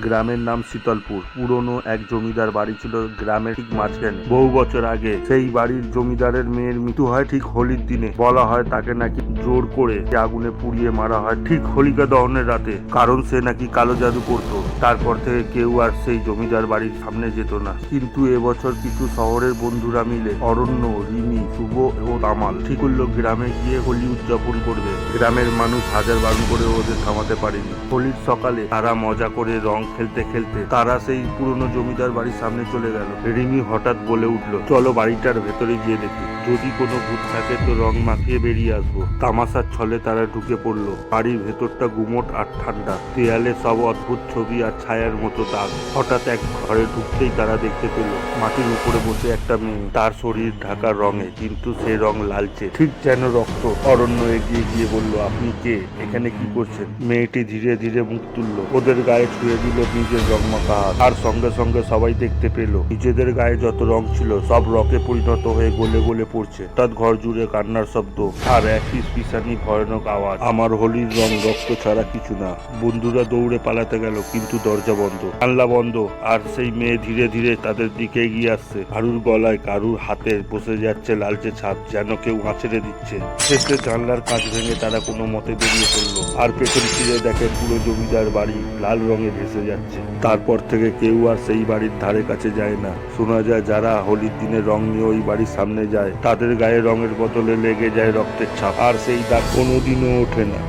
গ্রামের নাম শীতলপুর। পুরনো এক জমিদার বাড়ি ছিল গ্রামের ঠিক মাঝখানে। বহু বছর আগে সেই বাড়ির জমিদারের মেয়ের মৃত্যু হয় ঠিক হোলির দিনে। বলা হয় তাকে নাকি জোর করে আগুনে পুড়িয়ে মারা হয় ঠিক হোলিকা দহনের রাতে, কারণ সে নাকি কালো জাদু করতো। তারপর থেকে কেউ আর সেই জমিদার বাড়ির সামনে যেত না। কিন্তু এবছর কিছু শহরের বন্ধুরা মিলে অরণ্য, রিমি, শুভ ও তামাল ঠিক করলো গ্রামে গিয়ে হোলি উদযাপন করবে। গ্রামের মানুষ হাজার বারণ করে ওদের থামাতে পারেনি। হোলির সকালে তারা মজা করে রং খেলতে খেলতে তারা সেই পুরনো জমিদার বাড়ির সামনে চলে গেল। রিমি হঠাৎ বলে উঠলো, চলো বাড়িটার ভেতরে গিয়ে দেখি, যদি কোনো ভূত থাকে তো রং মাখিয়ে বেরিয়ে আসবো। তামাশার ছলে তারা ঢুকে পড়লো। বাড়ির ভেতরটা গুমোট আর ঠান্ডা, দেয়ালে সব অদ্ভুত ছবি আর ছায়ার মতো দাগ। হঠাৎ এক ঘরে ঢুকতেই তারা দেখতে পেল মাটির উপরে বসে একটা মেয়ে, তার শরীর ঢাকা রঙে, কিন্তু সে রং লালচে, ঠিক যেন রক্ত। অরণ্য এগিয়ে গিয়ে বলল, আপনি কে, এখানে কি করছেন? মেয়েটি ধীরে ধীরে মুখ তুলল, ওদের গায়ে ছুঁয়ে দিল নিজের রং মাখা হাত। আর সঙ্গে সঙ্গে সবাই দেখতে পেল নিজেদের গায়ে যত রং ছিল সব রকে পরিণত হয়ে গলে গলে পড়ছে। হঠাৎ ঘর জুড়ে কান্নার শব্দ আর এক পিসানি ভয়ানক আওয়াজ, আমার হোলির রং রক্ত ছাড়া কিছু না। বন্ধুরা দৌড়ে পালাতে গেল, কিন্তু দরজা বন্ধ, জানলা বন্ধ, আর সেই মেয়ে ধীরে ধীরে তাদের দিকে এগিয়ে আসছে। কারুর গলায়, কারুর হাতে বসে যাচ্ছে লালচে ছাপ, যেন কেউ আঁচড়ে দিচ্ছে। শেষে জানলার কাঁচ ভেঙে তারা কোনো মতে বেরিয়ে পড়লো, আর পেছন ফিরে দেখে পুরো জমিদার বাড়ি লাল রঙে ভেসে যাচ্ছে। তারপর থেকে কেউ আর সেই বাড়ির ধারে কাছে যায় না। শোনা যায় যারা হোলির দিনে রং নিয়ে ওই বাড়ির সামনে যায় তাদের গায়ে রঙের বদলে লেগে যায় রক্তের ছাপ, আর সেই দাগ কোনোদিনও ওঠে না।